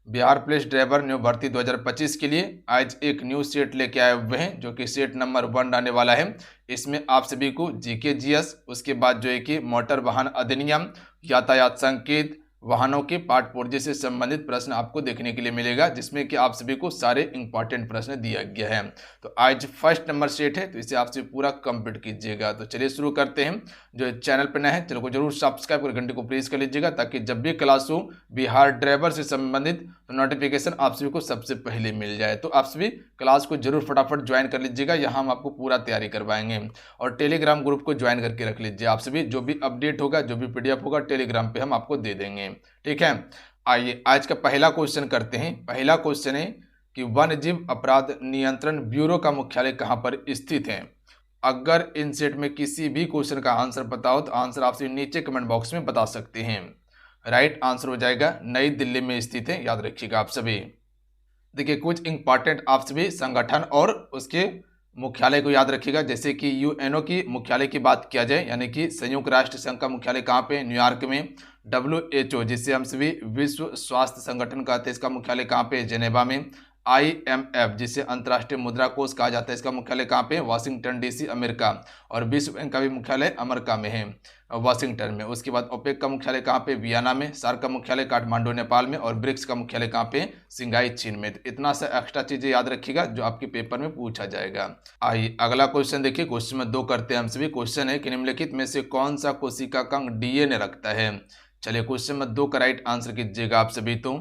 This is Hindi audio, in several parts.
बिहार पुलिस ड्राइवर न्यू भर्ती 2025 के लिए आज एक न्यू सेट लेके आए हुए हैं, जो कि सेट नंबर 1 आने वाला है। इसमें आप सभी को जीके जीएस, उसके बाद जो है कि मोटर वाहन अधिनियम, यातायात संकेत, वाहनों के पार्ट पुर्जे से संबंधित प्रश्न आपको देखने के लिए मिलेगा, जिसमें कि आप सभी को सारे इंपॉर्टेंट प्रश्न दिया गया है। तो आज फर्स्ट नंबर सेट है, तो इसे आपसे पूरा कंप्लीट कीजिएगा। तो चलिए शुरू करते हैं। जो चैनल पर नए हैं चैनल को जरूर सब्सक्राइब कर घंटे को प्रेस कर लीजिएगा, ताकि जब भी क्लास हो बिहार ड्राइवर से संबंधित तो नोटिफिकेशन आप सभी को सबसे पहले मिल जाए। तो आप सभी क्लास को जरूर फटाफट ज्वाइन कर लीजिएगा, यहाँ हम आपको पूरा तैयारी करवाएंगे। और टेलीग्राम ग्रुप को ज्वाइन करके रख लीजिए। आप सभी जो भी अपडेट होगा, जो भी पीडीएफ होगा, टेलीग्राम पे हम आपको दे देंगे। ठीक है, आइए आज का पहला क्वेश्चन करते हैं। पहला क्वेश्चन है कि वन्य जीव अपराध नियंत्रण ब्यूरो का मुख्यालय कहाँ पर स्थित है। अगर इन सेट में किसी भी क्वेश्चन का आंसर पता हो तो आंसर आप सभी नीचे कमेंट बॉक्स में बता सकते हैं। राइट आंसर हो जाएगा नई दिल्ली में स्थित है, याद रखिएगा आप सभी। देखिए कुछ इंपॉर्टेंट आप सभी संगठन और उसके मुख्यालय को याद रखिएगा। जैसे कि यूएनओ की मुख्यालय की बात किया जाए, यानी कि संयुक्त राष्ट्र संघ का मुख्यालय कहाँ पे, न्यूयॉर्क में। WHO जिसे हम सभी विश्व स्वास्थ्य संगठन कहते हैं, इसका मुख्यालय कहाँ पे, जेनेवा में। IMF जिसे अंतर्राष्ट्रीय मुद्रा कोष कहा जाता है, इसका मुख्यालय कहाँ पे, वाशिंगटन DC अमेरिका। और विश्व बैंक का भी मुख्यालय अमेरिका में है, वाशिंगटन में। उसके बाद ओपेक का मुख्यालय कहाँ पे, वियना में। सार्क का मुख्यालय काठमांडू नेपाल में। और ब्रिक्स का मुख्यालय कहाँ पे, सिंगाई चीन में। तो इतना सा एक्स्ट्रा चीजें याद रखिएगा जो आपके पेपर में पूछा जाएगा। आइए अगला क्वेश्चन देखिए। क्वेश्चन में 2 करते हैं हम सभी। क्वेश्चन है कि निम्नलिखित में से कौन सा कोशिका का अंग DNA रखता है। चलिए क्वेश्चन में 2 का राइट आंसर कीजिएगा आप सभी। तो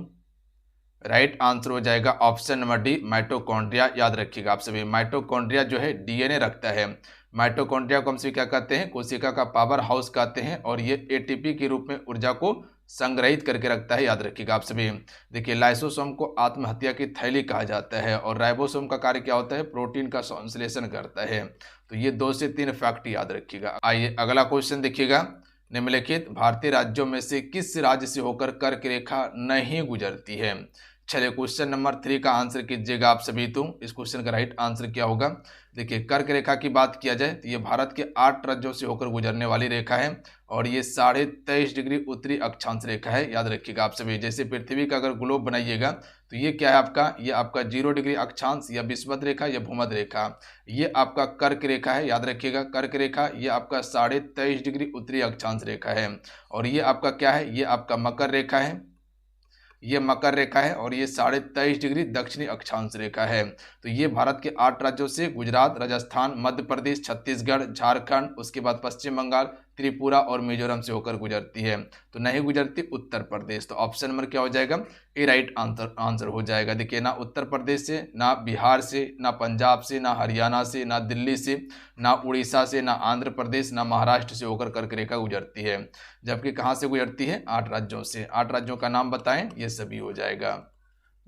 राइट आंसर हो जाएगा ऑप्शन नंबर डी, माइटोकॉन्ड्रिया। याद रखिएगा आप सभी, माइटोकॉन्ड्रिया जो है DNA रखता है। माइटोकॉन्ड्रिया को हम सभी क्या कहते हैं, कोशिका का पावर हाउस कहते हैं। और ये ATP के रूप में ऊर्जा को संग्रहित करके रखता है, याद रखिएगा आप सभी। देखिए लाइसोसोम को आत्महत्या की थैली कहा जाता है। और राइबोसोम का कार्य क्या होता है, प्रोटीन का संश्लेषण करता है। तो ये 2 से 3 फैक्ट याद रखिएगा। आइए अगला क्वेश्चन देखिएगा। निम्नलिखित भारतीय राज्यों में से किस राज्य से होकर कर्क रेखा नहीं गुजरती है। चलिए क्वेश्चन नंबर 3 का आंसर कीजिएगा आप सभी। तो इस क्वेश्चन का राइट आंसर क्या होगा। देखिए कर्क रेखा की बात किया जाए तो ये भारत के 8 राज्यों से होकर गुजरने वाली रेखा है। और ये 23.5 डिग्री उत्तरी अक्षांश रेखा है, याद रखिएगा आप सभी। जैसे पृथ्वी का अगर ग्लोब बनाइएगा तो ये क्या है आपका, ये आपका 0 डिग्री अक्षांश या विषुवत रेखा या भूमध्य रेखा, ये आपका कर्क रेखा है, याद रखिएगा। कर्क रेखा ये आपका 23.5 डिग्री उत्तरी अक्षांश रेखा है। और ये आपका क्या है, ये आपका मकर रेखा है, ये मकर रेखा है। और ये 23.5 डिग्री दक्षिणी अक्षांश रेखा है। तो ये भारत के 8 राज्यों से गुजरात, राजस्थान, मध्य प्रदेश, छत्तीसगढ़, झारखंड, उसके बाद पश्चिम बंगाल, त्रिपुरा और मिजोरम से होकर गुजरती है। तो नहीं गुजरती उत्तर प्रदेश। तो ऑप्शन नंबर क्या हो जाएगा, ए राइट आंसर हो जाएगा। देखिए ना उत्तर प्रदेश से, ना बिहार से, ना पंजाब से, ना हरियाणा से, ना दिल्ली से, ना उड़ीसा से, ना आंध्र प्रदेश, ना महाराष्ट्र से होकर कर्क रेखा गुजरती है। जबकि कहाँ से गुजरती है, 8 राज्यों से। 8 राज्यों का नाम बताएं, ये सभी हो जाएगा।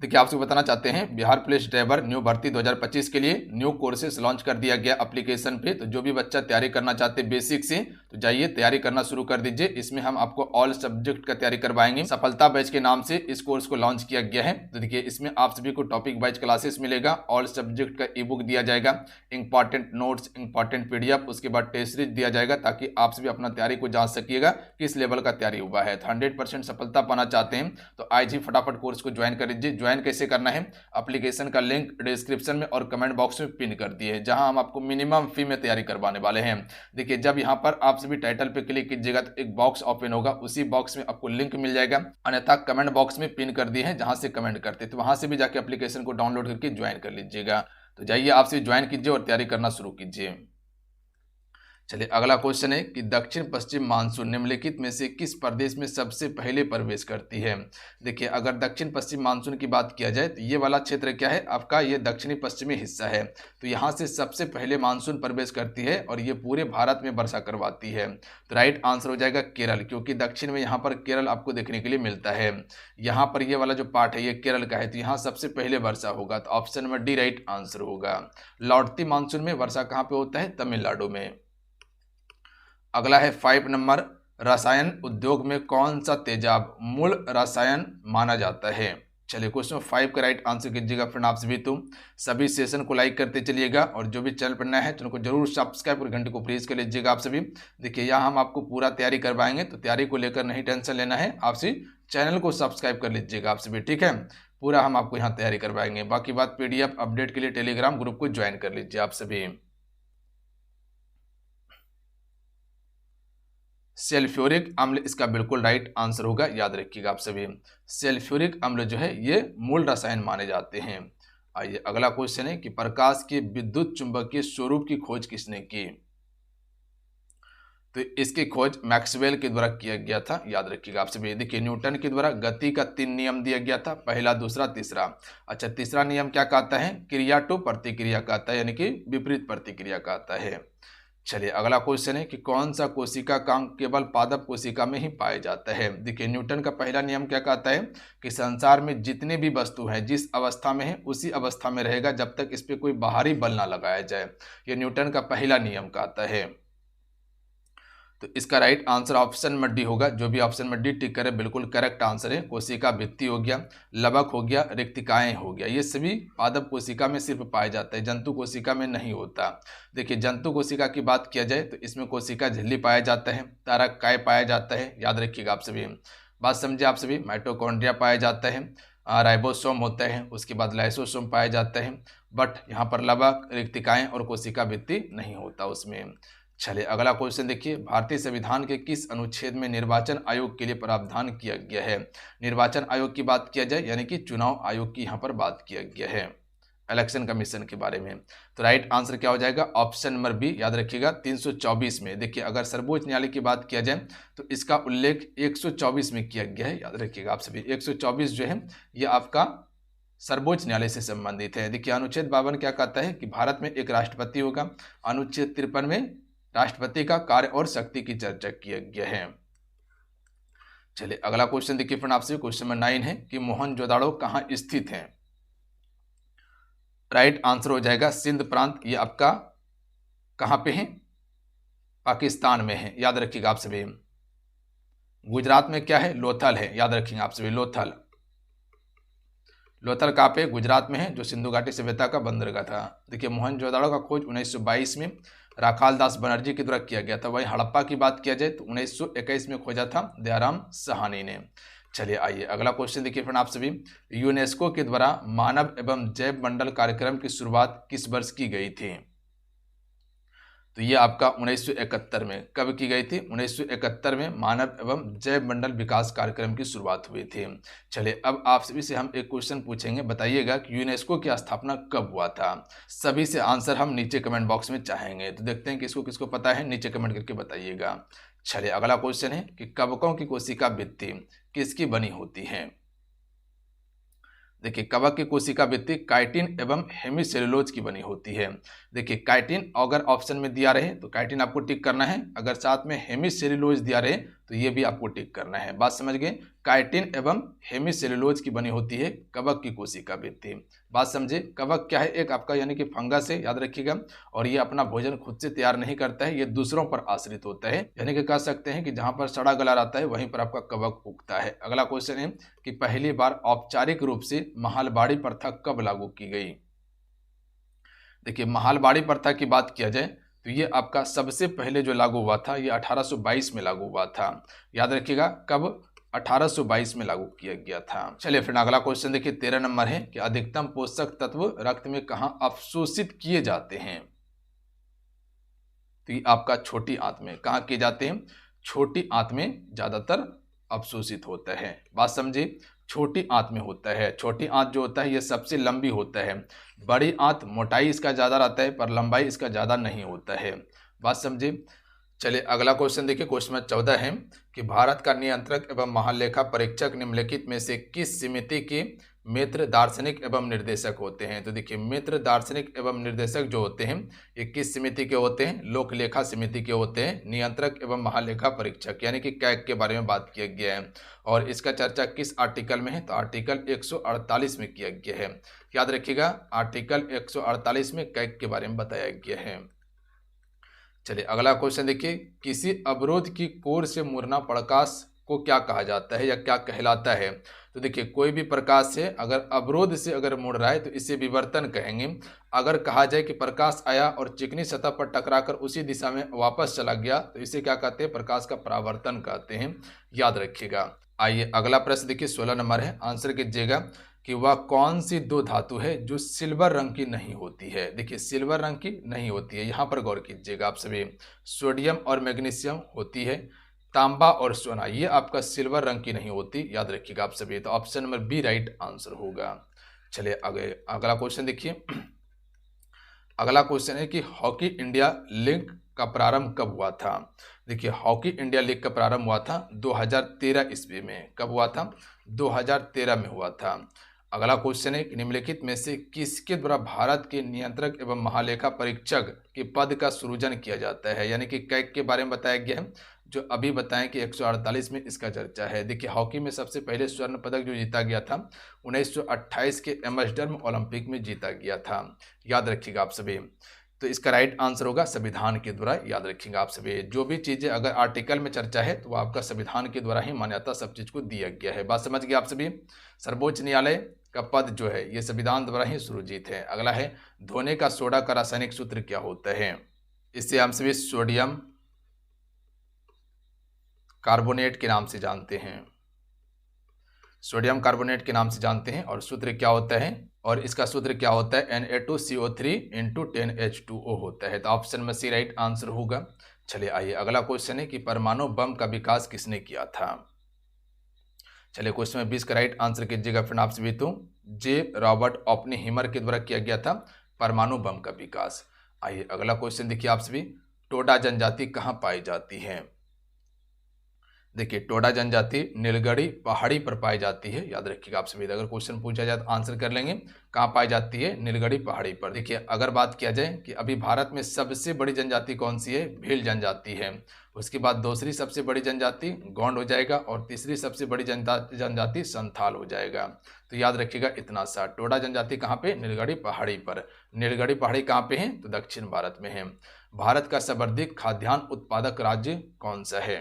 देखिए आपसे बताना चाहते हैं बिहार पुलिस ड्राइवर न्यू भर्ती 2025 के लिए न्यू कोर्सेस लॉन्च कर दिया गया एप्लीकेशन पे। तो जो भी बच्चा तैयारी करना चाहते हैं बेसिक से, तो जाइए तैयारी करना शुरू कर दीजिए। इसमें हम आपको ऑल सब्जेक्ट का तैयारी करवाएंगे। सफलता बैच के नाम से इस कोर्स को लॉन्च किया गया है। तो देखिए इसमें आप सभी को टॉपिक वाइज क्लासेस मिलेगा, ऑल सब्जेक्ट का ई बुक दिया जाएगा, इंपॉर्टेंट नोट्स, इंपॉर्टेंट पीडीएफ, उसके बाद टेस्ट सीरीज दिया जाएगा, ताकि आप सभी अपना तैयारी को जान सकिएगा किस लेवल का तैयारी हुआ है। तो 100% सफलता पाना चाहते हैं तो आज ही फटाफट कोर्स को ज्वाइन कर लीजिए। ज्वाइन कैसे करना है, एप्लीकेशन का लिंक डिस्क्रिप्शन में और कमेंट बॉक्स में पिन कर दिए, जहां हम आपको मिनिमम फी में तैयारी करवाने वाले हैं। देखिए जब यहां पर आप सभी टाइटल पे क्लिक कीजिएगा तो एक बॉक्स ओपन होगा, उसी बॉक्स में आपको लिंक मिल जाएगा, अन्यथा कमेंट बॉक्स में पिन कर दिए हैं जहां से कमेंट करते, तो वहां से भी जाके एप्लीकेशन को डाउनलोड करके ज्वाइन कर लीजिएगा। तो जाइए आप सभी ज्वाइन कीजिए और तैयारी करना शुरू कीजिए। चलिए अगला क्वेश्चन है कि दक्षिण पश्चिम मानसून निम्नलिखित में से किस प्रदेश में सबसे पहले प्रवेश करती है। देखिए अगर दक्षिण पश्चिम मानसून की बात किया जाए तो ये वाला क्षेत्र क्या है आपका, ये दक्षिणी पश्चिमी हिस्सा है। तो यहाँ से सबसे पहले मानसून प्रवेश करती है और ये पूरे भारत में वर्षा करवाती है। तो राइट आंसर हो जाएगा केरल, क्योंकि दक्षिण में यहाँ पर केरल आपको देखने के लिए मिलता है। यहाँ पर ये वाला जो पार्ट है ये केरल का है, तो यहाँ सबसे पहले वर्षा होगा। तो option number D right answer होगा। लौटती मानसून में वर्षा कहाँ पे होता है, तमिलनाडु में। अगला है 5 नंबर, रसायन उद्योग में कौन सा तेजाब मूल रसायन माना जाता है। चलिए क्वेश्चन 5 का राइट आंसर कीजिएगा फ्रेंड आप सभी। तो सभी सेशन को लाइक करते चलिएगा और जो भी चैनल पर नया है चैनल को जरूर सब्सक्राइब और घंटे को प्रेस कर लीजिएगा आप सभी। देखिए यहाँ हम आपको पूरा तैयारी करवाएंगे, तो तैयारी को लेकर नहीं टेंशन लेना है, आप सभी चैनल को सब्सक्राइब कर लीजिएगा आप सभी, ठीक है। पूरा हम आपको यहाँ तैयारी करवाएंगे। बाकी बात PDF अपडेट के लिए टेलीग्राम ग्रुप को ज्वाइन कर लीजिए आप सभी। सल्फ्यूरिक अम्ल इसका बिल्कुल राइट आंसर होगा, याद रखिएगा आप सभी। सल्फ्यूरिक अम्ल जो है ये मूल रसायन माने जाते हैं। आइए अगला क्वेश्चन है कि प्रकाश के विद्युत चुंबकीय स्वरूप की खोज किसने की? तो इसकी खोज मैक्सवेल के द्वारा किया गया था, याद रखिएगा आप सभी। देखिए न्यूटन के द्वारा गति का 3 नियम दिया गया था, पहला, दूसरा, तीसरा। अच्छा, तीसरा नियम क्या कहता है? क्रिया टू प्रतिक्रिया कहता है, यानी कि विपरीत प्रतिक्रिया कहता है। चलिए अगला क्वेश्चन है कि कौन सा कोशिका कांग केवल पादप कोशिका में ही पाया जाता है? देखिए न्यूटन का पहला नियम क्या कहता है कि संसार में जितने भी वस्तु हैं जिस अवस्था में है उसी अवस्था में रहेगा जब तक इस पर कोई बाहरी बल ना लगाया जाए। ये न्यूटन का पहला नियम कहता है। तो इसका राइट आंसर ऑप्शन में डी होगा। जो भी ऑप्शन में डी टिक करे बिल्कुल करेक्ट आंसर है। कोशिका भित्ति हो गया, लवक हो गया, रिक्तिकाएं हो गया, ये सभी पादप कोशिका में सिर्फ पाए जाते हैं, जंतु कोशिका में नहीं होता। देखिए जंतु कोशिका की बात किया जाए तो इसमें कोशिका झिल्ली पाया जाता है, तारक काय पाया जाता है, याद रखिएगा आप सभी। बात समझे आप सभी। माइटोकॉन्ड्रिया पाया जाता है, राइबोसोम होता है, उसके बाद लाइसोसोम पाया जाता है, बट यहाँ पर लवक, रिक्तिकाएं और कोशिका भित्ति नहीं होता उसमें। चलिए अगला क्वेश्चन देखिए, भारतीय संविधान के किस अनुच्छेद में निर्वाचन आयोग के लिए प्रावधान किया गया है? निर्वाचन आयोग की बात किया जाए यानी कि चुनाव आयोग की यहाँ पर बात किया गया है, इलेक्शन कमीशन के बारे में। तो राइट आंसर क्या हो जाएगा? ऑप्शन नंबर बी, याद रखिएगा 324 में। देखिए अगर सर्वोच्च न्यायालय की बात किया जाए तो इसका उल्लेख 124 में किया गया है, याद रखिएगा आप सभी। 124 जो है ये आपका सर्वोच्च न्यायालय से संबंधित है। देखिए अनुच्छेद 52 क्या कहता है कि भारत में एक राष्ट्रपति होगा। अनुच्छेद 53 में राष्ट्रपति का कार्य और शक्ति की चर्चा किया गया है। चलिए अगला क्वेश्चन देखिए फ्रेंड आपसे, क्वेश्चन नंबर 9 है कि मोहनजोदाड़ो कहाँ स्थित है? राइट आंसर हो जाएगा सिंध प्रांत। ये आपका कहाँ पे है? पाकिस्तान में है, याद रखिएगा आप सभी। गुजरात में क्या है? लोथल है, याद रखिएगा आप सभी। लोथल, लोथल कहाँ पे? गुजरात में है, जो सिंधु घाटी सभ्यता का बंदरगाह था। देखिए मोहनजोदाड़ो का खोज 1922 में राखाल दास बनर्जी के द्वारा किया गया था। वही हड़प्पा की बात किया जाए तो 1921 में खोजा था दयाराम साहनी ने। चलिए आइए अगला क्वेश्चन देखिए फ्रेंड आप सभी, यूनेस्को के द्वारा मानव एवं जैव मंडल कार्यक्रम की शुरुआत किस वर्ष की गई थी? तो ये आपका 1971 में। कब की गई थी? 1971 में मानव एवं जैव मंडल विकास कार्यक्रम की शुरुआत हुई थी। चलिए अब आप सभी से हम एक क्वेश्चन पूछेंगे, बताइएगा कि यूनेस्को की स्थापना कब हुआ था? सभी से आंसर हम नीचे कमेंट बॉक्स में चाहेंगे, तो देखते हैं किसको किसको पता है, नीचे कमेंट करके बताइएगा। चलिए अगला क्वेश्चन है कि कवकों की कोशिका भित्ति किसकी बनी होती है? देखिए कवक की कोशिका भित्ति काइटिन एवं हेमिसेलुलोज की बनी होती है। देखिए काइटिन अगर ऑप्शन में दिया रहे तो काइटिन आपको टिक करना है, अगर साथ में हेमिसेलुलोज दिया रहे तो ये भी आपको टिक करना है। बात समझ गए? काइटिन एवं हेमिसेलुलोज की बनी होती है कवक की कोशिका भित्ति। बात समझे? कवक क्या है? एक आपका यानी कि फंगस है, याद रखिएगा। और ये अपना भोजन खुद से तैयार नहीं करता है, ये दूसरों पर आश्रित होता है, यानी कि कह सकते हैं कि जहां पर सड़ा गला रहता है वहीं पर आपका कवक उगता है। अगला क्वेश्चन है कि पहली बार औपचारिक रूप से महलबाड़ी प्रथा कब लागू की गई? देखिए महलबाड़ी प्रथा की बात किया जाए तो ये आपका सबसे पहले जो लागू हुआ था ये 1822 में लागू हुआ था, याद रखिएगा। कब? 1822 में लागू किया गया था। चलिए फिर अगला क्वेश्चन देखिए 13 नंबर है कि अधिकतम पोषक तत्व रक्त में कहाँ अवशोषित किए जाते हैं? तो ये आपका छोटी आंत में। कहाँ किए जाते हैं? छोटी आंत में ज्यादातर अवशोषित होता है। बात समझे? छोटी आंत में होता है। छोटी आंत जो होता है ये सबसे लंबी होता है। बड़ी आंत मोटाई इसका ज़्यादा रहता है पर लंबाई इसका ज़्यादा नहीं होता है। बात समझे? चलिए अगला क्वेश्चन देखिए, क्वेश्चन नंबर 14 है कि भारत का नियंत्रक एवं महालेखा परीक्षक निम्नलिखित में से किस समिति के मित्र दार्शनिक एवं निर्देशक होते हैं? तो देखिए मित्र दार्शनिक एवं निर्देशक जो होते हैं ये किस समिति के होते हैं? लोक लेखा समिति के होते हैं। नियंत्रक एवं महालेखा परीक्षक यानी कि कैग के बारे में बात किया गया है। और इसका चर्चा किस आर्टिकल में है? तो आर्टिकल 148 में किया गया है, याद रखिएगा। आर्टिकल 148 में कैग के बारे में बताया गया है। चलिए अगला क्वेश्चन देखिए, किसी अवरोध की कोर से मुड़ना प्रकाश को क्या कहा जाता है या क्या कहलाता है? तो देखिए कोई भी प्रकाश है अगर अवरोध से अगर मुड़ रहा है तो इसे विवर्तन कहेंगे। अगर कहा जाए कि प्रकाश आया और चिकनी सतह पर टकराकर उसी दिशा में वापस चला गया तो इसे क्या कहते हैं? प्रकाश का परावर्तन कहते हैं, याद रखिएगा। आइए अगला प्रश्न देखिए 16 नंबर है, आंसर कीजिएगा कि वह कौन सी दो धातु है जो सिल्वर रंग की नहीं होती है। देखिए सिल्वर रंग की नहीं होती है, यहाँ पर गौर कीजिएगा आप सभी। सोडियम और मैग्नीशियम होती है, तांबा और सोना ये आपका सिल्वर रंग की नहीं होती, याद रखिएगा आप सभी। तो option number B right answer होगा। चलिए आगे अगला क्वेश्चन देखिए। अगला क्वेश्चन है कि हॉकी इंडिया लीग का प्रारंभ कब हुआ था। देखिए हॉकी इंडिया लीग का प्रारंभ हुआ था 2013 ईस्वी में। कब हुआ था? 2013 में हुआ था। अगला क्वेश्चन है कि निम्नलिखित में से किसके द्वारा भारत के नियंत्रक एवं महालेखा परीक्षक के पद का सृजन किया जाता है, यानी कि कैग के बारे में बताया गया है, जो अभी बताएं कि 148 में इसका चर्चा है। देखिए हॉकी में सबसे पहले स्वर्ण पदक जो जीता गया था 1928 के एम्स्टर्डम ओलंपिक में जीता गया था, याद रखिएगा आप सभी। तो इसका राइट आंसर होगा संविधान के द्वारा, याद रखिएगा आप सभी। जो भी चीज़ें अगर आर्टिकल में चर्चा है तो वो आपका संविधान के द्वारा ही मान्यता सब चीज़ को दिया गया है। बात समझ गए आप सभी। सर्वोच्च न्यायालय का पद जो है ये संविधान द्वारा ही सुरक्षित है। अगला है धोने का सोडा का रासायनिक सूत्र क्या होता है। इससे हम सभी सोडियम कार्बोनेट के नाम से जानते हैं, सोडियम कार्बोनेट के नाम से जानते हैं। और सूत्र क्या होता है, और इसका सूत्र क्या होता है Na2CO3 × 10H2O होता है। तो ऑप्शन में सी राइट आंसर होगा। चलिए आइए अगला क्वेश्चन है कि परमाणु बम का विकास किसने किया था। चलिए क्वेश्चन में 20 का राइट आंसर कीजिएगा फ्रेंड आप सभी। तो जे रॉबर्ट ओपनहीमर के द्वारा किया गया था परमाणु बम का विकास। आइए अगला क्वेश्चन देखिए आप सभी। टोडा जनजाति कहाँ पाई जाती है। देखिए टोडा जनजाति नीलगढ़ी पहाड़ी पर पाई जाती है, याद रखिएगा आप सभी। अगर क्वेश्चन पूछा जाए तो आंसर कर लेंगे कहाँ पाई जाती है, नीलगढ़ी पहाड़ी पर। देखिए अगर बात किया जाए कि अभी भारत में सबसे बड़ी जनजाति कौन सी है, भील जनजाति है। उसके बाद दूसरी सबसे बड़ी जनजाति गोंड हो जाएगा, और तीसरी सबसे बड़ी जनजाति संथाल हो जाएगा। तो याद रखिएगा इतना सा। टोडा जनजाति कहाँ पे, नीलगढ़ी पहाड़ी पर। नीलगढ़ी पहाड़ी कहाँ पे है, तो दक्षिण भारत में है। भारत का सर्वाधिक खाद्यान्न उत्पादक राज्य कौन सा है।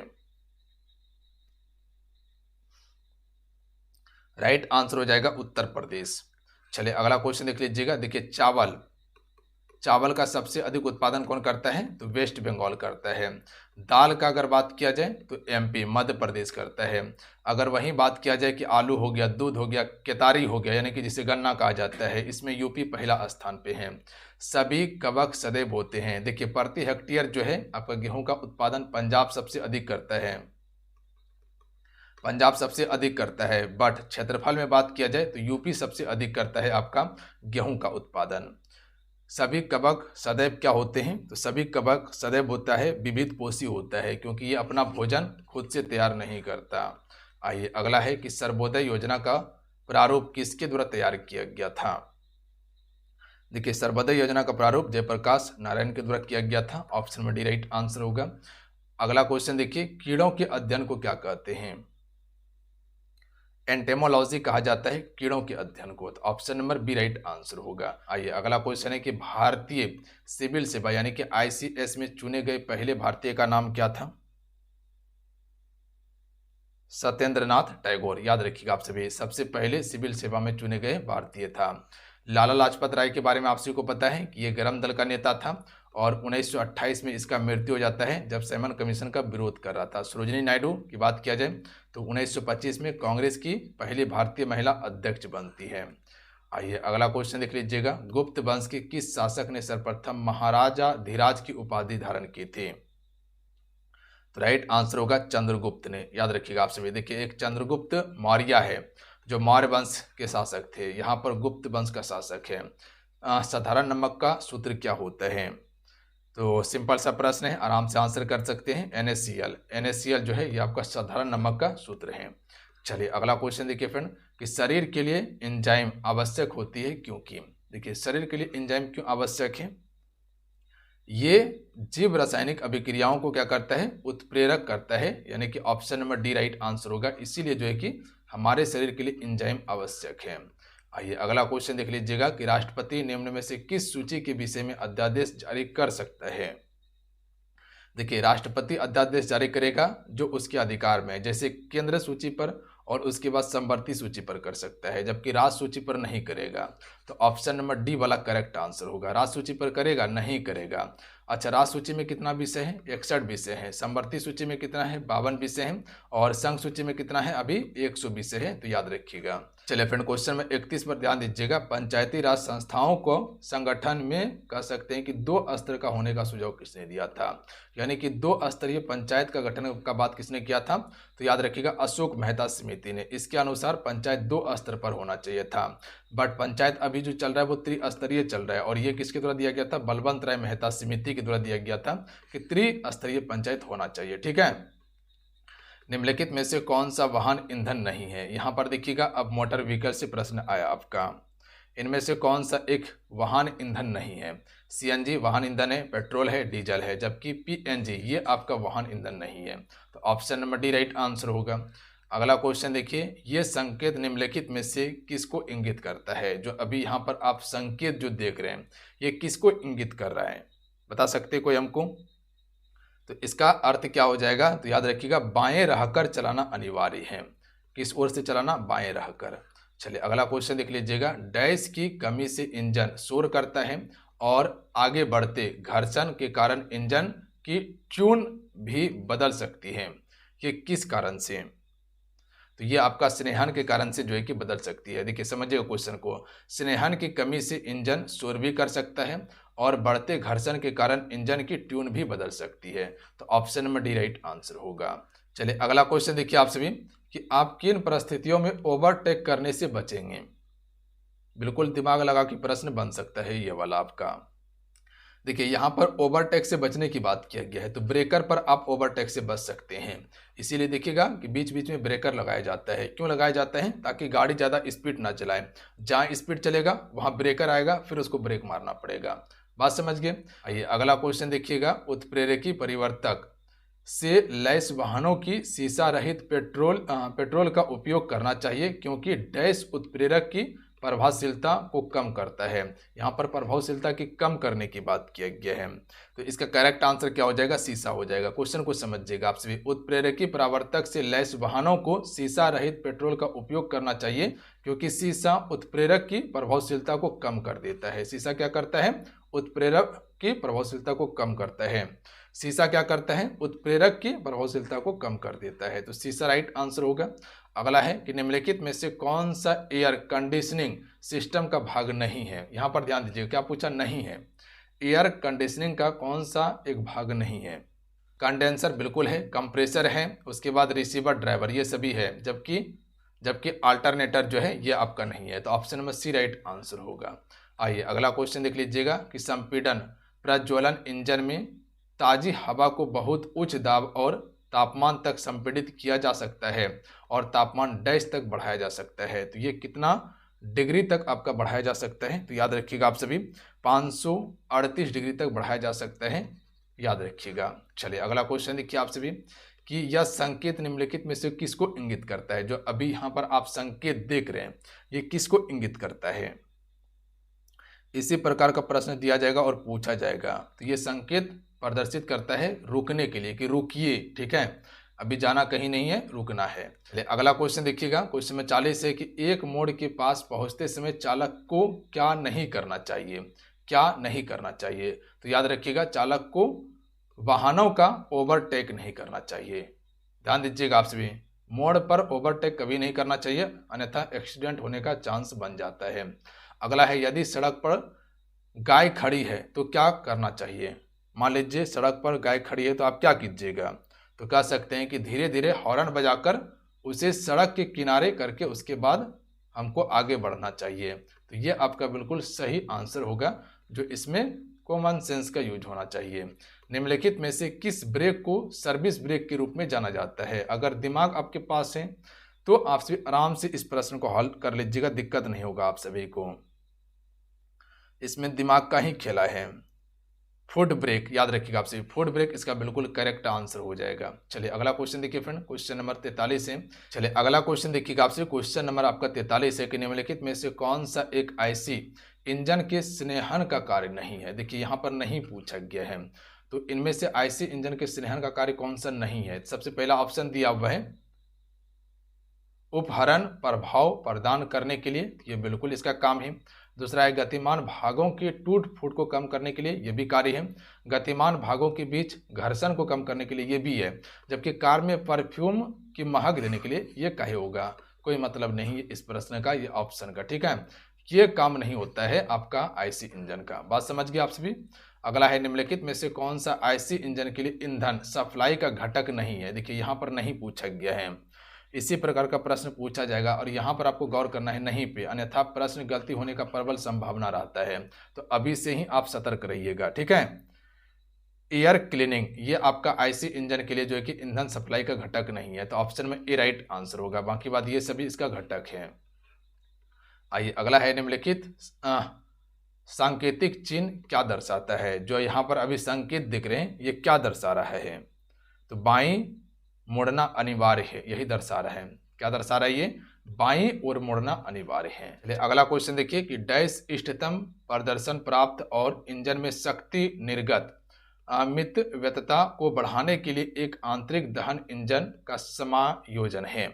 राइट आंसर हो जाएगा उत्तर प्रदेश। चलिए अगला क्वेश्चन देख लीजिएगा। देखिए चावल का सबसे अधिक उत्पादन कौन करता है, तो वेस्ट बंगाल करता है। दाल का अगर बात किया जाए तो एमपी मध्य प्रदेश करता है। अगर वहीं बात किया जाए कि आलू हो गया, दूध हो गया, केतारी हो गया, यानी कि जिसे गन्ना कहा जाता है, इसमें यूपी पहला स्थान पे है। सभी कवक सदैव होते हैं। देखिए प्रति हेक्टेयर जो है आपका गेहूं का उत्पादन पंजाब सबसे अधिक करता है, पंजाब सबसे अधिक करता है। बट क्षेत्रफल में बात किया जाए तो यूपी सबसे अधिक करता है आपका गेहूं का उत्पादन। सभी कवक सदैव क्या होते हैं, तो सभी कवक सदैव होता है विविध पोषी होता है, क्योंकि ये अपना भोजन खुद से तैयार नहीं करता। आइए अगला है कि सर्वोदय योजना का प्रारूप किसके द्वारा तैयार किया गया था। देखिए सर्वोदय योजना का प्रारूप जयप्रकाश नारायण के द्वारा किया गया था। ऑप्शन में डी राइट आंसर होगा। अगला क्वेश्चन देखिए, कीड़ों के अध्ययन को क्या कहते हैं। एंटेमोलॉजी कहा जाता है कीड़ों के अध्ययन को। तो option number B right answer होगा। आइए अगला क्वेश्चन है कि भारतीय सिविल सेवा यानी कि आईसीएस में चुने गए पहले भारतीय का नाम क्या था। सत्येंद्रनाथ टैगोर, याद रखिएगा आप सभी। सबसे पहले सिविल सेवा में चुने गए भारतीय था। लाला लाजपत राय के बारे में आप सभी को पता है कि ये गरम दल का नेता था, और 1928 में इसका मृत्यु हो जाता है जब सैमन कमीशन का विरोध कर रहा था। सरोजिनी नायडू की बात किया जाए तो 1925 में कांग्रेस की पहली भारतीय महिला अध्यक्ष बनती है। आइए अगला क्वेश्चन देख लीजिएगा। गुप्त वंश के किस शासक ने सर्वप्रथम महाराजा धीराज की उपाधि धारण की थी। तो राइट आंसर होगा चंद्रगुप्त ने, याद रखिएगा आप सभी। देखिए एक चंद्रगुप्त मौर्य है जो मौर्य वंश के शासक थे, यहाँ पर गुप्त वंश का शासक है। साधारण नमक का सूत्र क्या होता है। तो सिंपल सा प्रश्न है, आराम से आंसर कर सकते हैं। NaCl जो है ये आपका साधारण नमक का सूत्र है। चलिए अगला क्वेश्चन देखिए फ्रेंड कि शरीर के लिए एंजाइम आवश्यक होती है क्योंकि। देखिए शरीर के लिए एंजाइम क्यों आवश्यक है, ये जीव रासायनिक अभिक्रियाओं को क्या करता है, उत्प्रेरक करता है, यानी कि option number D right answer होगा। इसीलिए जो है कि हमारे शरीर के लिए एंजाइम आवश्यक है। आइए अगला क्वेश्चन देख लीजिएगा कि राष्ट्रपति निम्न में से किस सूची के विषय में अध्यादेश जारी कर सकता है। देखिए राष्ट्रपति अध्यादेश जारी करेगा जो उसके अधिकार में है, जैसे केंद्र सूची पर और उसके बाद समवर्ती सूची पर कर सकता है, जबकि राज्य सूची पर नहीं करेगा। तो ऑप्शन नंबर डी वाला करेक्ट आंसर होगा। राज्य सूची पर करेगा, नहीं करेगा। अच्छा, राज्य सूची में कितना विषय है? 61 विषय है। समवर्ती सूची में कितना है? 52 विषय है। और संघ सूची में कितना है? अभी 100 विषय है, तो याद रखिएगा। चलिए फ्रेंड, क्वेश्चन में 31 पर ध्यान दीजिएगा। पंचायती राज संस्थाओं को संगठन में कह सकते हैं कि 2 स्तर का होने का सुझाव किसने दिया था? यानी कि 2 स्तरीय पंचायत का गठन का बात किसने किया था? तो याद रखिएगा, अशोक मेहता समिति ने। इसके अनुसार पंचायत 2 स्तर पर होना चाहिए था, बट पंचायत अभी जो चल रहा है वो त्रिस्तरीय चल रहा है, और ये किसके द्वारा दिया गया था? बलवंत राय मेहता समिति के द्वारा दिया गया था कि त्रिस्तरीय पंचायत होना चाहिए। ठीक है। निम्नलिखित में से कौन सा वाहन ईंधन नहीं है? यहाँ पर देखिएगा, अब मोटर व्हीकल से प्रश्न आया आपका। इनमें से कौन सा एक वाहन ईंधन नहीं है? सीएनजी वाहन ईंधन है, पेट्रोल है, डीजल है, जबकि पीएनजी ये आपका वाहन ईंधन नहीं है। तो option number D right answer होगा। अगला क्वेश्चन देखिए, ये संकेत निम्नलिखित में से किसको इंगित करता है? जो अभी यहाँ पर आप संकेत जो देख रहे हैं, ये किसको इंगित कर रहा है? बता सकते कोई हमको? तो इसका अर्थ क्या हो जाएगा? तो याद रखिएगा, बाएं रहकर चलाना अनिवार्य है। किस ओर से चलाना? बाएं रहकर। चलिए अगला क्वेश्चन देख लीजिएगा। डैश की कमी से इंजन शोर करता है और आगे बढ़ते घर्षण के कारण इंजन की ट्यून भी बदल सकती है। ये किस कारण से? तो ये आपका स्नेहन के कारण से जो है कि बदल सकती है। देखिए समझिएगा क्वेश्चन को। स्नेहन की कमी से इंजन शोर भी कर सकता है और बढ़ते घर्षण के कारण इंजन की ट्यून भी बदल सकती है। तो option number D right answer होगा। चलिए अगला क्वेश्चन देखिए आप सभी, कि आप किन परिस्थितियों में ओवरटेक करने से बचेंगे? बिल्कुल दिमाग लगा के प्रश्न बन सकता है ये वाला आपका। देखिए यहाँ पर ओवरटेक से बचने की बात किया गया है, तो ब्रेकर पर आप ओवरटेक से बच सकते हैं। इसीलिए देखिएगा कि बीच बीच में ब्रेकर लगाया जाता है। क्यों लगाया जाता है? ताकि गाड़ी ज़्यादा स्पीड ना चलाए। जहाँ स्पीड चलेगा वहाँ ब्रेकर आएगा, फिर उसको ब्रेक मारना पड़ेगा। बात समझ गए? आइए अगला क्वेश्चन देखिएगा। उत्प्रेरकी परिवर्तक से लैस वाहनों की शीशा रहित पेट्रोल का उपयोग करना चाहिए, क्योंकि डैश उत्प्रेरक की प्रभावशीलता को कम करता है। यहाँ पर प्रभावशीलता की कम करने की बात किया गया है। तो इसका करेक्ट आंसर क्या हो जाएगा? शीशा हो जाएगा। क्वेश्चन को समझिएगा आप सभी। उत्प्रेरकी परावर्तक से लैस वाहनों को शीशा रहित पेट्रोल का उपयोग करना चाहिए, क्योंकि शीशा उत्प्रेरक की प्रभावशीलता को कम कर देता है। शीशा क्या करता है? उत्प्रेरक की प्रभावशीलता को कम करता है। शीशा क्या करता है? उत्प्रेरक की प्रभावशीलता को कम कर देता है। तो शीशा राइट आंसर होगा। अगला है कि निम्नलिखित में से कौन सा एयर कंडीशनिंग सिस्टम का भाग नहीं है? यहाँ पर ध्यान दीजिए, क्या पूछा? नहीं है। एयर कंडीशनिंग का कौन सा एक भाग नहीं है? कंडेंसर बिल्कुल है, कंप्रेसर है, उसके बाद रिसीवर, ड्राइवर, ये सभी है, जबकि अल्टरनेटर जो है ये आपका नहीं है। तो option number C right answer होगा। आइए अगला क्वेश्चन देख लीजिएगा कि संपीड़न प्रज्वलन इंजन में ताजी हवा को बहुत उच्च दाब और तापमान तक संपीड़ित किया जा सकता है और तापमान डैश तक बढ़ाया जा सकता है। तो ये कितना डिग्री तक आपका बढ़ाया जा सकता है? तो याद रखिएगा आप सभी, 538 डिग्री तक बढ़ाया जा सकता है, याद रखिएगा। चलिए अगला क्वेश्चन देखिए आप सभी, कि यह संकेत निम्नलिखित में से किसको इंगित करता है? जो अभी यहाँ पर आप संकेत देख रहे हैं, ये किसको इंगित करता है? इसी प्रकार का प्रश्न दिया जाएगा और पूछा जाएगा। तो ये संकेत प्रदर्शित करता है रुकने के लिए, कि रुकिए, ठीक है, अभी जाना कहीं नहीं है, रुकना है। चलिए अगला क्वेश्चन देखिएगा। क्वेश्चन में 40 है कि एक मोड़ के पास पहुंचते समय चालक को क्या नहीं करना चाहिए? क्या नहीं करना चाहिए? तो याद रखिएगा, चालक को वाहनों का ओवरटेक नहीं करना चाहिए। ध्यान दीजिएगा आप सभी, मोड़ पर ओवरटेक कभी नहीं करना चाहिए, अन्यथा एक्सीडेंट होने का चांस बन जाता है। अगला है, यदि सड़क पर गाय खड़ी है तो क्या करना चाहिए? मान लीजिए सड़क पर गाय खड़ी है तो आप क्या कीजिएगा? तो कह सकते हैं कि धीरे धीरे हॉर्न बजाकर उसे सड़क के किनारे करके उसके बाद हमको आगे बढ़ना चाहिए। तो ये आपका बिल्कुल सही आंसर होगा, जो इसमें कॉमन सेंस का यूज होना चाहिए। निम्नलिखित में से किस ब्रेक को सर्विस ब्रेक के रूप में जाना जाता है? अगर दिमाग आपके पास है तो आप सभी आराम से इस प्रश्न को हल कर लीजिएगा, दिक्कत नहीं होगा आप सभी को। इसमें दिमाग का ही खेला है। फुट ब्रेक, याद रखिएगा आप सभी, फुट ब्रेक इसका बिल्कुल करेक्ट आंसर हो जाएगा। चलिए अगला क्वेश्चन देखिए फ्रेंड, क्वेश्चन नंबर 43 है। चलिए अगला क्वेश्चन देखिएगा आपसे, क्वेश्चन नंबर आपका 43 है कि निम्नलिखित में से कौन सा एक आईसी इंजन के स्नेहन का कार्य नहीं है? देखिए यहाँ पर नहीं पूछा गया है, तो इनमें से आईसी इंजन के स्नेहन का कार्य कौन सा नहीं है? सबसे पहला ऑप्शन दिया हुआ है उपहरण प्रभाव प्रदान करने के लिए, ये बिल्कुल इसका काम है। दूसरा है गतिमान भागों की टूट फूट को कम करने के लिए, ये भी कार्य है। गतिमान भागों के बीच घर्षण को कम करने के लिए, ये भी है। जबकि कार में परफ्यूम की महक देने के लिए, ये कहे होगा। कोई मतलब नहीं है इस प्रश्न का, ये ऑप्शन का, ठीक है। ये काम नहीं होता है आपका आईसी इंजन का। बात समझ गए आप सभी। अगला है निम्नलिखित में से कौन सा आईसी इंजन के लिए ईंधन सप्लाई का घटक नहीं है। देखिए यहाँ पर नहीं पूछा गया है, इसी प्रकार का प्रश्न पूछा जाएगा और यहाँ पर आपको गौर करना है नहीं पे, अन्यथा प्रश्न गलती होने का प्रबल संभावना रहता है। तो अभी से ही आप सतर्क रहिएगा, ठीक है। एयर क्लीनिंग, ये आपका आईसी इंजन के लिए जो है कि ईंधन सप्लाई का घटक नहीं है, तो ऑप्शन में ए राइट आंसर होगा। बाकी बात ये सभी इसका घटक है। आइए अगला है निम्नलिखित सांकेतिक चिन्ह क्या दर्शाता है। जो यहाँ पर अभी संकेत दिख रहे हैं ये क्या दर्शा रहा है, तो बाईं मुड़ना अनिवार्य है, यही दर्शा रहा है। क्या दर्शा रहा है ये, बाईं ओर मुड़ना अनिवार्य है। चलिए अगला क्वेश्चन देखिए कि डैश इष्टतम प्रदर्शन प्राप्त और इंजन में शक्ति निर्गत अमितव्यतता को बढ़ाने के लिए एक आंतरिक दहन इंजन का समायोजन है।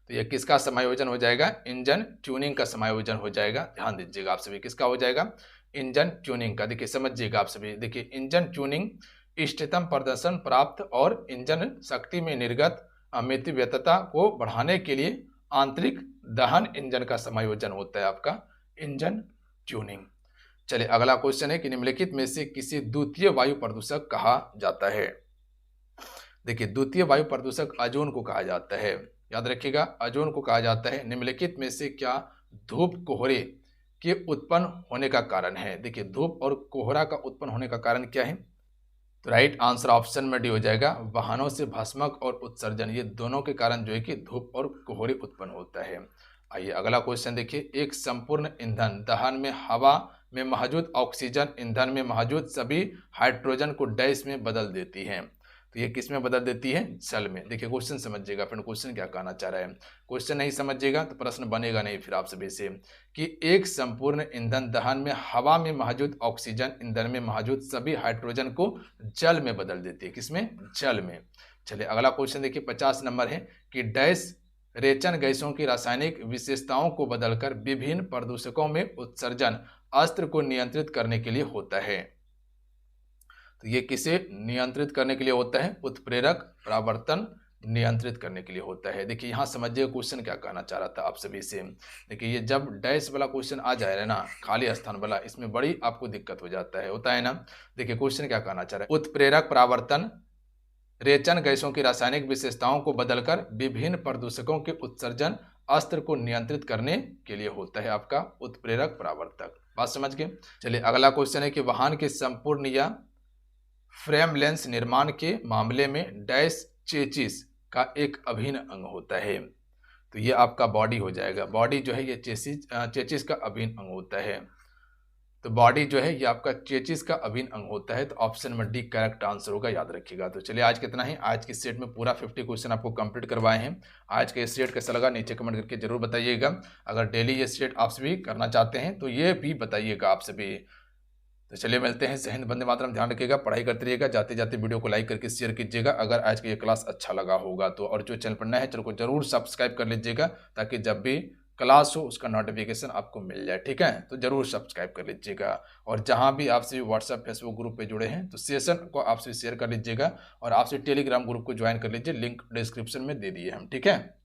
तो यह किसका समायोजन हो जाएगा, इंजन ट्यूनिंग का समायोजन हो जाएगा। ध्यान दीजिएगा आप सभी, किसका हो जाएगा, इंजन ट्यूनिंग का। देखिए समझिएगा आप सभी, देखिए इंजन ट्यूनिंग इष्टतम प्रदर्शन प्राप्त और इंजन शक्ति में निर्गत अमितव्यतता को बढ़ाने के लिए आंतरिक दहन इंजन का समायोजन होता है आपका इंजन ट्यूनिंग। चलिए अगला क्वेश्चन है कि निम्नलिखित में से किसी द्वितीय वायु प्रदूषक कहा जाता है। देखिए द्वितीय वायु प्रदूषक ओजोन को कहा जाता है, याद रखिएगा ओजोन को कहा जाता है। निम्नलिखित में से क्या धूप कोहरे के उत्पन्न होने का कारण है। देखिए धूप और कोहरा का उत्पन्न होने का कारण क्या है, तो राइट आंसर ऑप्शन में डी हो जाएगा, वाहनों से भस्मक और उत्सर्जन, ये दोनों के कारण जो है कि धूप और कोहरे उत्पन्न होता है। आइए अगला क्वेश्चन देखिए, एक संपूर्ण ईंधन दहन में हवा में मौजूद ऑक्सीजन ईंधन में मौजूद सभी हाइड्रोजन को डैश में बदल देती है। तो ये किस में बदल देती है, जल में। देखिए क्वेश्चन समझिएगा, फिर क्वेश्चन क्या कहना चाह रहा है। क्वेश्चन नहीं समझिएगा तो प्रश्न बनेगा नहीं फिर आप सभी से, कि एक संपूर्ण ईंधन दहन में हवा में मौजूद ऑक्सीजन ईंधन में मौजूद सभी हाइड्रोजन को जल में बदल देती है। किसमें, जल में। चलिए अगला क्वेश्चन देखिए 50 नंबर है कि डैश रेचन गैसों की रासायनिक विशेषताओं को बदलकर विभिन्न प्रदूषकों में उत्सर्जन अस्त्र को नियंत्रित करने के लिए होता है। तो ये किसे नियंत्रित करने के लिए होता है, उत्प्रेरक परावर्तन नियंत्रित करने के लिए होता है। देखिए यहाँ समझिए क्वेश्चन क्या कहना चाह रहा था आप सभी से। देखिए ये जब डैश वाला क्वेश्चन आ जाए ना, खाली स्थान वाला, इसमें बड़ी आपको दिक्कत हो जाता है, होता है ना। देखिए क्वेश्चन क्या कहना चाह रहा है, उत्प्रेरक परावर्तन रेचन गैसों की रासायनिक विशेषताओं को बदलकर विभिन्न प्रदूषकों के उत्सर्जन अस्त्र को नियंत्रित करने के लिए होता है आपका उत्प्रेरक परावर्तक। बात समझ गए। चलिए अगला क्वेश्चन है कि वाहन के संपूर्ण या फ्रेम लेंस निर्माण के मामले में डैश चेसिस का एक अभिन्न अंग होता है। तो ये आपका बॉडी हो जाएगा, बॉडी जो है ये चेसिस का अभिन्न अंग होता है। तो बॉडी जो है ये आपका चेसिस का अभिन्न अंग होता है। तो ऑप्शन में डी करेक्ट आंसर होगा, याद रखिएगा। तो चलिए आज कितना ही, आज की सेट में पूरा 50 क्वेश्चन आपको कंप्लीट करवाए हैं। आज का ये सेट कैसा लगा नीचे कमेंट करके जरूर बताइएगा। अगर डेली ये सेट आप सभी करना चाहते हैं तो ये भी बताइएगा आप सभी। तो चलिए मिलते हैं, जय हिंद, वंदे मातरम। ध्यान रखिएगा, पढ़ाई करते रहिएगा, जाते जाते वीडियो को लाइक करके शेयर कीजिएगा अगर आज का ये क्लास अच्छा लगा होगा तो। और जो चैनल पर नया है चैनल को जरूर सब्सक्राइब कर लीजिएगा ताकि जब भी क्लास हो उसका नोटिफिकेशन आपको मिल जाए, ठीक है। तो जरूर सब्सक्राइब कर लीजिएगा। और जहां भी आपसे व्हाट्सएप फेसबुक ग्रुप पे जुड़े हैं तो सेशन को आपसे शेयर कर लीजिएगा और आपसे टेलीग्राम ग्रुप को ज्वाइन कर लीजिए, लिंक डिस्क्रिप्शन में दे दिए हम, ठीक है।